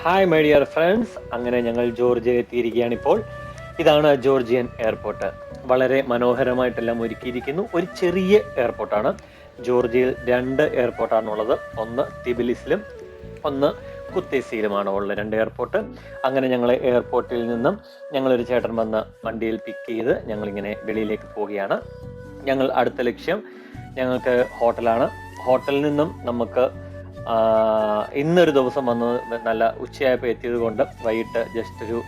Hi my dear friends, അങ്ങനെ ഞങ്ങൾ Georgia എത്തിയിരിക്കുകയാണ്. ഇപ്പോൾ ഇതാണ് ജോർജിയൻ എയർപോർട്ട്. വളരെ മനോഹരമായിട്ടെല്ലാം ഒരുക്കിയിരിക്കുന്നു. ഒരു ചെറിയ എയർപോർട്ടാണ്. ജോർജിയയിൽ 2 എയർപോർട്ടാണുള്ളത്. ഒന്ന് തിബിലിസിലും ഒന്ന് കുത്തേസിയിലുമാണ് ഉള്ള 2 എയർപോർട്ട്. അങ്ങനെ ഞങ്ങൾ എയർപോർട്ടിൽ നിന്നും ഞങ്ങളൊരു ചേട്ടൻ വന്ന് വണ്ടിയിൽ പിക്ക് ചെയ്ത് ഞങ്ങളിങ്ങനെ വെളിയിലേക്ക് പോവുകയാണ്. ഞങ്ങൾ അടുത്ത ലക്ഷ്യം ഞങ്ങൾക്ക് ഹോട്ടലാണ്. ഹോട്ടലിൽ നിന്നും നമുക്ക് ഇന്നൊരു ദിവസം വന്ന് നല്ല ഉച്ചയായപ്പോൾ എത്തിയത് കൊണ്ട് വൈകിട്ട് ജസ്റ്റ് ഒരു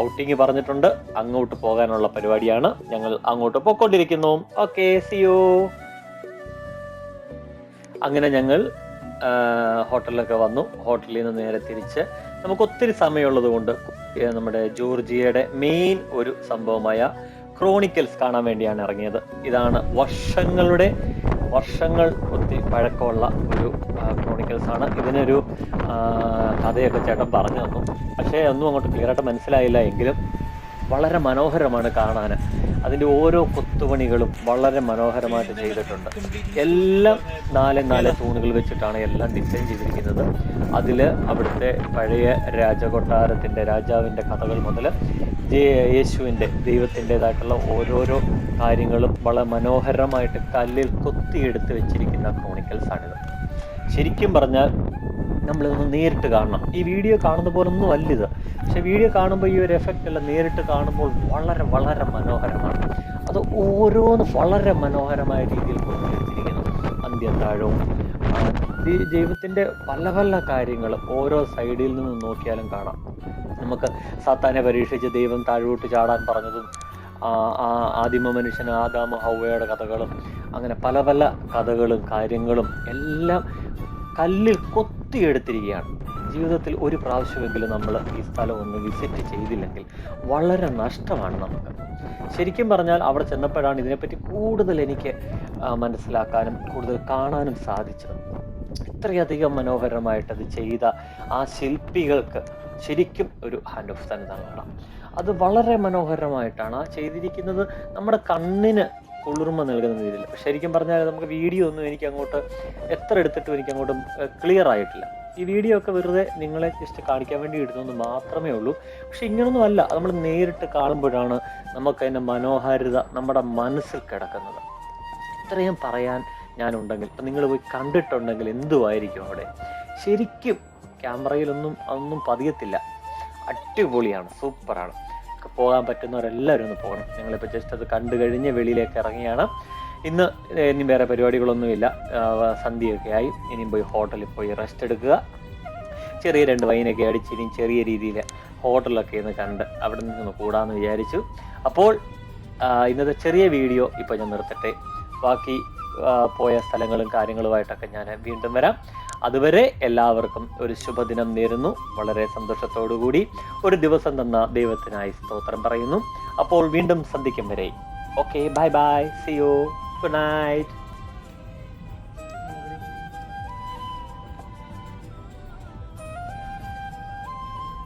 ഔട്ടിങ് പറഞ്ഞിട്ടുണ്ട്. അങ്ങോട്ട് പോകാനുള്ള പരിപാടിയാണ്. ഞങ്ങൾ അങ്ങോട്ട് പോയിക്കൊണ്ടിരിക്കുന്നു. Okay, see you. അങ്ങനെ ഞങ്ങൾ ഹോട്ടലിലൊക്കെ വന്നു. ഹോട്ടലിൽ നിന്ന് നേരെ തിരിച്ച് നമുക്ക് ഒത്തിരി സമയമുള്ളത് കൊണ്ട് നമ്മുടെ ജോർജിയയുടെ മെയിൻ ഒരു സംഭവമായ ക്രോണിക്കൽസ് കാണാൻ വേണ്ടിയാണ് ഇറങ്ങിയത്. ഇതാണ് വർഷങ്ങൾ ഒത്തിരി പഴക്കമുള്ള ഒരു ക്രോണിക്കൽസ് ആണ്. ഇതിനൊരു കഥയൊക്കെ ചേട്ടൻ പറഞ്ഞു തന്നു. പക്ഷേ ഒന്നും അങ്ങോട്ട് ക്ലിയറായിട്ട് മനസ്സിലായില്ല. എങ്കിലും വളരെ മനോഹരമാണ് കാണാൻ. അതിൻ്റെ ഓരോ കൊത്തുപണികളും വളരെ മനോഹരമായിട്ട് ചെയ്തിട്ടുണ്ട്. എല്ലാം 4 തൂണുകൾ വെച്ചിട്ടാണ് എല്ലാം ഡിസൈൻ ചെയ്തിരിക്കുന്നത്. അതിൽ അവിടുത്തെ പഴയ രാജകൊട്ടാരത്തിൻ്റെ രാജാവിൻ്റെ കഥകൾ മുതൽ യേശുവിൻ്റെ ദൈവത്തിൻ്റെതായിട്ടുള്ള ഓരോരോ കാര്യങ്ങളും വളരെ മനോഹരമായിട്ട് കല്ലിൽ കൊത്തിയെടുത്ത് വെച്ചിരിക്കുന്ന ക്രോണിക്കൽസാണിത്. ശരിക്കും പറഞ്ഞാൽ നമ്മളിതൊന്ന് നേരിട്ട് കാണണം. ഈ വീഡിയോ കാണുന്ന പോലെ ഒന്നും അല്ലിത്. പക്ഷെ വീഡിയോ കാണുമ്പോൾ ഈ ഒരു എഫക്റ്റ് എല്ലാം നേരിട്ട് കാണുമ്പോൾ വളരെ വളരെ മനോഹരമാണ്. അത് ഓരോന്ന് വളരെ മനോഹരമായ രീതിയിൽ കൊത്തിയെടുത്തിരിക്കുന്നു. അന്ത്യത്താഴവും ദൈവത്തിൻ്റെ പല പല കാര്യങ്ങളും ഓരോ സൈഡിൽ നിന്നും നോക്കിയാലും കാണാം. നമുക്ക് സാത്താനെ പരീക്ഷിച്ച് ദൈവം താഴോട്ട് ചാടാൻ പറഞ്ഞതും, ആദിമ മനുഷ്യൻ ആദാമ ഹൗവയുടെ കഥകളും, അങ്ങനെ പല പല കഥകളും കാര്യങ്ങളും എല്ലാം കല്ലിൽ കൊത്തിയെടുത്തിരിക്കുകയാണ്. ജീവിതത്തിൽ ഒരു പ്രാവശ്യമെങ്കിലും നമ്മൾ ഈ സ്ഥലം ഒന്ന് വിസിറ്റ് ചെയ്തില്ലെങ്കിൽ വളരെ നഷ്ടമാണ് നമുക്ക്. ശരിക്കും പറഞ്ഞാൽ അവിടെ ചെന്നപ്പോഴാണ് ഇതിനെപ്പറ്റി കൂടുതൽ എനിക്ക് മനസ്സിലാക്കാനും കൂടുതൽ കാണാനും സാധിച്ചത്. ഇത്രയധികം മനോഹരമായിട്ട് അത് ചെയ്ത ആ ശില്പികൾക്ക് ശരിക്കും ഒരു ഹാൻഡ് ഓഫ് തന്നെ നൽകണം. അത് വളരെ മനോഹരമായിട്ടാണ് ആ ചെയ്തിരിക്കുന്നത്. നമ്മുടെ കണ്ണിന് കുളിർമ നൽകുന്ന രീതിയിൽ. ശരിക്കും പറഞ്ഞാൽ നമുക്ക് വീഡിയോ ഒന്നും എനിക്ക് അങ്ങോട്ട് എത്ര എടുത്തിട്ടും എനിക്ക് അങ്ങോട്ട് ക്ലിയർ ആയിട്ടില്ല. ഈ വീഡിയോ ഒക്കെ വെറുതെ നിങ്ങളെ ജസ്റ്റ് കാണിക്കാൻ വേണ്ടി ഇടുന്നത് മാത്രമേ ഉള്ളൂ. പക്ഷെ ഇങ്ങനൊന്നും അല്ല. അത് നമ്മൾ നേരിട്ട് കാണുമ്പോഴാണ് നമുക്കതിൻ്റെ മനോഹാരിത നമ്മുടെ മനസ്സിൽ കിടക്കുന്നത്. ഇത്രയും പറയാൻ ഞാനുണ്ടെങ്കിൽ, ഇപ്പം നിങ്ങൾ പോയി കണ്ടിട്ടുണ്ടെങ്കിൽ എന്തുമായിരിക്കും അവിടെ. ശരിക്കും ക്യാമറയിലൊന്നും അതൊന്നും പതിയത്തില്ല. അടിപൊളിയാണ്, സൂപ്പറാണ്. പോകാൻ പറ്റുന്നവരെല്ലാവരും ഒന്ന് പോകണം. ഞങ്ങളിപ്പോൾ ജസ്റ്റ് അത് കണ്ടു കഴിഞ്ഞ് വെളിയിലേക്ക് ഇറങ്ങിയാണ്. ഇനി വേറെ പരിപാടികളൊന്നുമില്ല. സന്ധ്യയൊക്കെ ആയി. ഇനിയും പോയി ഹോട്ടലിൽ പോയി റെസ്റ്റ് എടുക്കുക. ചെറിയ 2 വൈനൊക്കെ അടിച്ച് ഇനിയും ചെറിയ രീതിയിൽ ഹോട്ടലൊക്കെ ഒന്ന് കണ്ട് അവിടെ നിന്ന് കൂടാമെന്ന് വിചാരിച്ചു. അപ്പോൾ ഇന്നത്തെ ചെറിയ വീഡിയോ ഇപ്പോൾ ഞാൻ നിർത്തട്ടെ. ബാക്കി പോയ സ്ഥലങ്ങളും കാര്യങ്ങളുമായിട്ടൊക്കെ ഞാൻ വീണ്ടും വരാം. അതുവരെ എല്ലാവർക്കും ഒരു ശുഭദിനം നേരുന്നു. വളരെ സന്തോഷത്തോടു കൂടി ഒരു ദിവസം തന്ന ദൈവത്തിനായി സ്തോത്രം പറയുന്നു. അപ്പോൾ വീണ്ടും സന്ധിക്കും വരെ. Okay, bye bye, see you, good night.